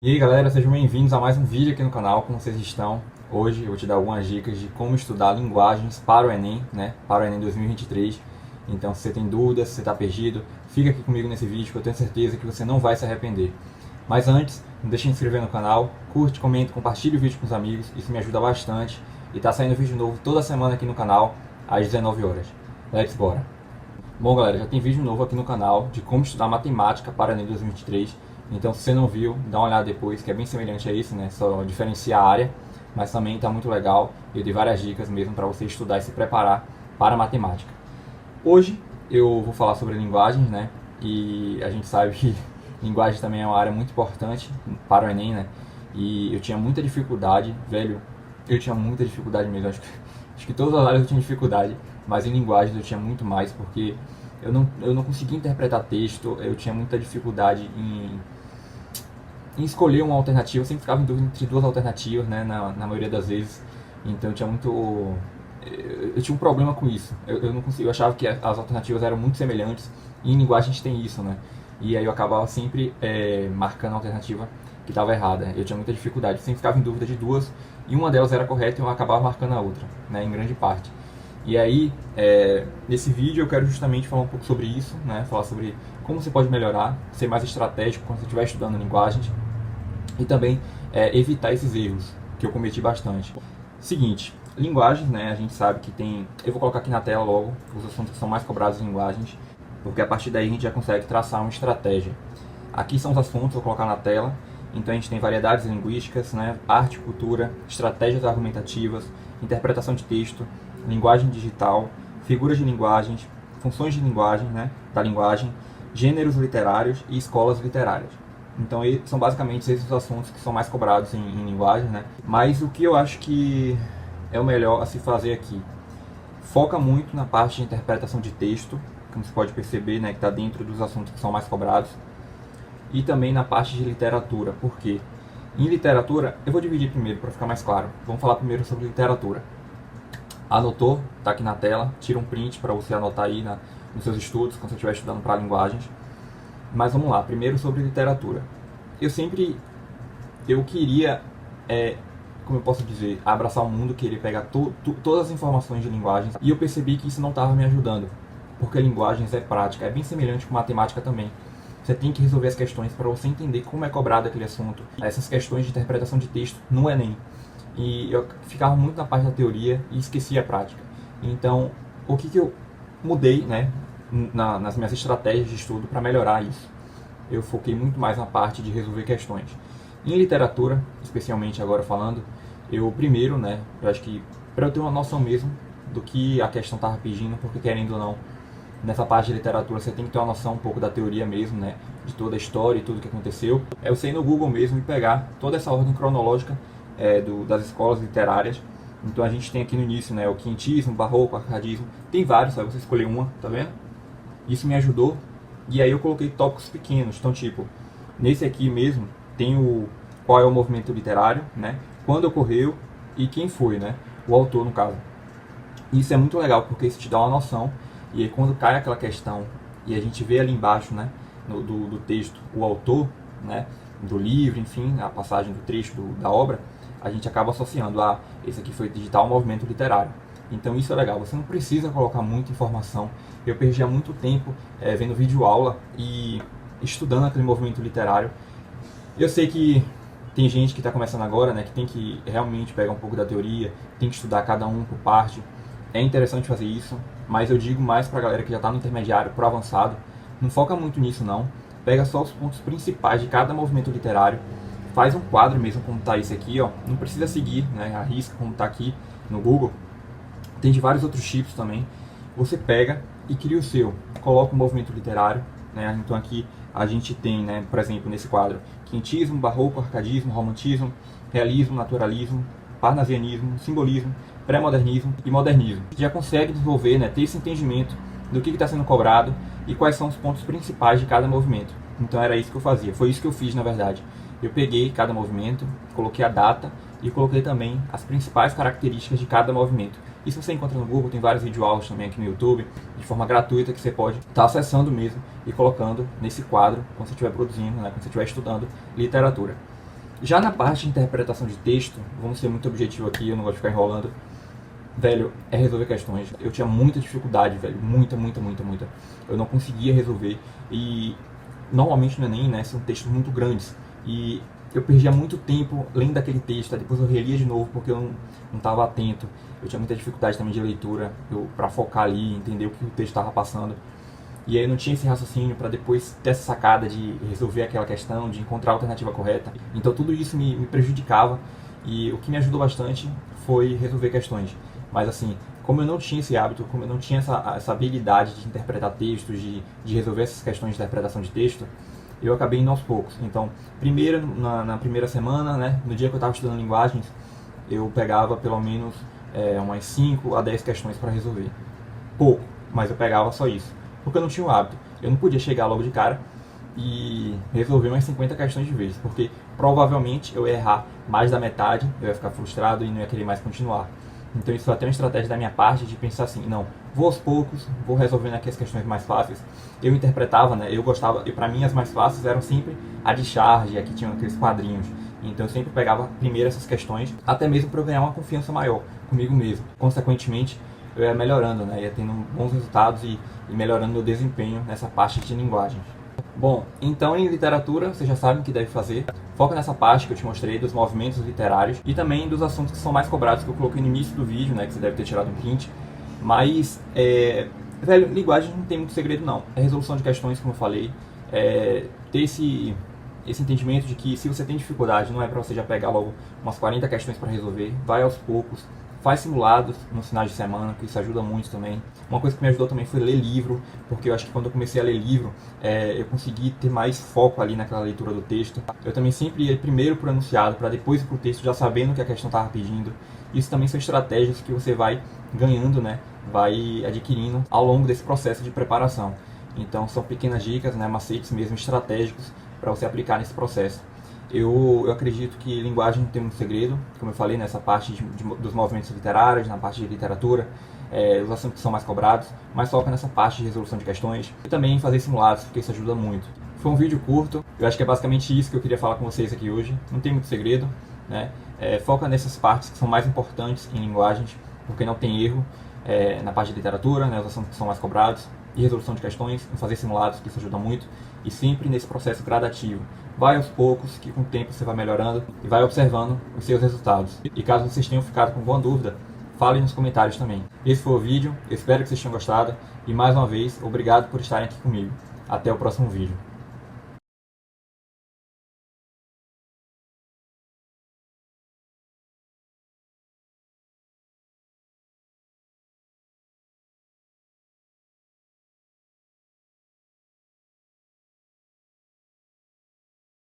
E aí galera, sejam bem-vindos a mais um vídeo aqui no canal. Como vocês estão? Hoje eu vou te dar algumas dicas de como estudar linguagens para o Enem, né? Para o Enem 2023. Então, se você tem dúvidas, se você está perdido, fica aqui comigo nesse vídeo que eu tenho certeza que você não vai se arrepender. Mas antes, não deixe de se inscrever no canal, curte, comente, compartilhe o vídeo com os amigos, isso me ajuda bastante. E tá saindo vídeo novo toda semana aqui no canal, às 19 horas. Let's bora! Bom galera, já tem vídeo novo aqui no canal de como estudar matemática para o Enem 2023. Então, se você não viu, dá uma olhada depois, que é bem semelhante a isso, né? Só diferencia a área, mas também está muito legal. Eu dei várias dicas mesmo para você estudar e se preparar para a matemática. Hoje eu vou falar sobre linguagens, né? E a gente sabe que linguagem também é uma área muito importante para o Enem, né? E eu tinha muita dificuldade, velho, eu tinha muita dificuldade mesmo. Acho que todas as áreas eu tinha dificuldade, mas em linguagens eu tinha muito mais, porque eu não conseguia interpretar texto, eu tinha muita dificuldade em escolher uma alternativa. Eu sempre ficava em dúvida entre duas alternativas, né, na maioria das vezes. Então eu tinha muito... Eu tinha um problema com isso. Eu não conseguia, eu achava que as alternativas eram muito semelhantes, e em linguagem a gente tem isso, né? E aí eu acabava sempre marcando a alternativa que estava errada. Eu tinha muita dificuldade, eu sempre ficava em dúvida de duas, e uma delas era correta e eu acabava marcando a outra, né, em grande parte. E aí, nesse vídeo eu quero justamente falar um pouco sobre isso, né? Falar sobre como você pode melhorar, ser mais estratégico quando você estiver estudando linguagens, e também evitar esses erros que eu cometi bastante. Seguinte, linguagens, né? A gente sabe que tem... Eu vou colocar aqui na tela logo os assuntos que são mais cobrados em linguagens, porque a partir daí a gente já consegue traçar uma estratégia. Aqui são os assuntos, vou colocar na tela. Então a gente tem variedades linguísticas, né? Arte, cultura, estratégias argumentativas, interpretação de texto, linguagem digital, figuras de linguagens, funções de linguagem, né? Da linguagem, gêneros literários e escolas literárias. Então são basicamente esses os assuntos que são mais cobrados em linguagem, né? Mas o que eu acho que é o melhor a se fazer aqui? Foca muito na parte de interpretação de texto, como você pode perceber, né, que está dentro dos assuntos que são mais cobrados. E também na parte de literatura. Por quê? Em literatura, eu vou dividir primeiro para ficar mais claro. Vamos falar primeiro sobre literatura. Anotou? Está aqui na tela. Tira um print para você anotar aí nos seus estudos, quando você estiver estudando para linguagens. Mas vamos lá, primeiro sobre literatura. Eu queria, como eu posso dizer, abraçar o mundo, querer pegar todas as informações de linguagens, e eu percebi que isso não estava me ajudando, porque linguagens é prática, é bem semelhante com matemática também. Você tem que resolver as questões para você entender como é cobrado aquele assunto, essas questões de interpretação de texto no Enem. E eu ficava muito na parte da teoria e esquecia a prática. Então, o que eu mudei, né, nas minhas estratégias de estudo para melhorar isso? Eu foquei muito mais na parte de resolver questões. Em literatura, especialmente agora falando, eu primeiro, né, eu acho que para eu ter uma noção mesmo do que a questão estava pedindo, porque querendo ou não, nessa parte de literatura você tem que ter uma noção um pouco da teoria mesmo, né, de toda a história e tudo que aconteceu. Eu sei no Google mesmo e pegar toda essa ordem cronológica das escolas literárias. Então a gente tem aqui no início, né, o quinhentismo, barroco, arcadismo, tem vários, aí você escolher uma, tá vendo? Isso me ajudou, e aí eu coloquei tópicos pequenos. Então, tipo, nesse aqui mesmo tem qual é o movimento literário, né, quando ocorreu e quem foi, né, o autor no caso. Isso é muito legal porque isso te dá uma noção. E aí quando cai aquela questão e a gente vê ali embaixo, né, do texto, o autor, né, do livro, enfim, a passagem do trecho da obra, a gente acaba associando a esse aqui foi de tal movimento literário. Então isso é legal, você não precisa colocar muita informação. Eu perdia muito tempo vendo vídeo aula e estudando aquele movimento literário. Eu sei que tem gente que está começando agora, né, que tem que realmente pegar um pouco da teoria, tem que estudar cada um por parte. É interessante fazer isso, mas eu digo mais para a galera que já está no intermediário, pro avançado, não foca muito nisso não. Pega só os pontos principais de cada movimento literário, faz um quadro mesmo como está esse aqui, ó. Não precisa seguir, né, arrisca como está aqui no Google. Tem de vários outros tipos também. Você pega e cria o seu, coloca o movimento literário, né? Então aqui a gente tem, né, por exemplo, nesse quadro, quinhentismo, barroco, arcadismo, romantismo, realismo, naturalismo, parnasianismo, simbolismo, pré-modernismo e modernismo. Já consegue desenvolver, né, ter esse entendimento do que está sendo cobrado e quais são os pontos principais de cada movimento. Então era isso que eu fazia, foi isso que eu fiz na verdade. Eu peguei cada movimento, coloquei a data e coloquei também as principais características de cada movimento. Isso você encontra no Google, tem vários videoaulas também aqui no YouTube, de forma gratuita, que você pode estar acessando mesmo e colocando nesse quadro, quando você estiver produzindo, né, quando você estiver estudando literatura. Já na parte de interpretação de texto, vamos ser muito objetivo aqui, eu não gosto de ficar enrolando. Velho, é resolver questões. Eu tinha muita dificuldade, velho. Muita. Eu não conseguia resolver. E normalmente no Enem, né, são textos muito grandes. E eu perdia muito tempo lendo aquele texto. Depois eu relia de novo porque eu não estava atento. Eu tinha muita dificuldade também de leitura, para focar ali, entender o que o texto estava passando. E aí eu não tinha esse raciocínio para depois ter essa sacada de resolver aquela questão, de encontrar a alternativa correta. Então tudo isso me prejudicava. E o que me ajudou bastante foi resolver questões. Mas assim, como eu não tinha esse hábito, como eu não tinha essa habilidade de interpretar textos, de resolver essas questões de interpretação de texto, eu acabei indo aos poucos. Então, primeiro, na primeira semana, né, no dia que eu estava estudando linguagens, eu pegava pelo menos umas 5 a 10 questões para resolver. Pouco, mas eu pegava só isso. Porque eu não tinha o hábito. Eu não podia chegar logo de cara e resolver umas 50 questões de vez, porque provavelmente eu ia errar mais da metade, eu ia ficar frustrado e não ia querer mais continuar. Então isso foi até uma estratégia da minha parte de pensar assim, não, vou aos poucos, vou resolvendo aqui as questões mais fáceis. Eu interpretava, né, eu gostava, e para mim as mais fáceis eram sempre a de charge, aqui tinham aqueles quadrinhos. Então eu sempre pegava primeiro essas questões, até mesmo para eu ganhar uma confiança maior comigo mesmo. Consequentemente, eu ia melhorando, né, ia tendo bons resultados e melhorando meu desempenho nessa parte de linguagem. Bom, então em literatura, vocês já sabem o que deve fazer. Foca nessa parte que eu te mostrei dos movimentos literários e também dos assuntos que são mais cobrados, que eu coloquei no início do vídeo, né, que você deve ter tirado um print. Mas, velho, linguagem não tem muito segredo não. É resolução de questões, como eu falei. Ter esse entendimento de que se você tem dificuldade, não é para você já pegar logo umas 40 questões para resolver. Vai aos poucos. Faz simulados nos finais de semana, que isso ajuda muito também. Uma coisa que me ajudou também foi ler livro, porque eu acho que quando eu comecei a ler livro, eu consegui ter mais foco ali naquela leitura do texto. Eu também sempre ia primeiro para o enunciado, para depois ir para o texto, já sabendo o que a questão estava pedindo. Isso também são estratégias que você vai ganhando, né? Vai adquirindo ao longo desse processo de preparação. Então são pequenas dicas, né? Macetes mesmo estratégicos para você aplicar nesse processo. Eu acredito que linguagem não tem muito segredo, como eu falei, nessa parte dos movimentos literários, na parte de literatura, os assuntos que são mais cobrados, mas foca nessa parte de resolução de questões e também fazer simulados, porque isso ajuda muito. Foi um vídeo curto, eu acho que é basicamente isso que eu queria falar com vocês aqui hoje, não tem muito segredo, né? Foca nessas partes que são mais importantes em linguagens, porque não tem erro, na parte de literatura, né, os assuntos que são mais cobrados, e resolução de questões, em fazer simulados, que isso ajuda muito, e sempre nesse processo gradativo. Vai aos poucos, que com o tempo você vai melhorando e vai observando os seus resultados. E caso vocês tenham ficado com alguma dúvida, falem nos comentários também. Esse foi o vídeo, eu espero que vocês tenham gostado, e mais uma vez, obrigado por estarem aqui comigo. Até o próximo vídeo.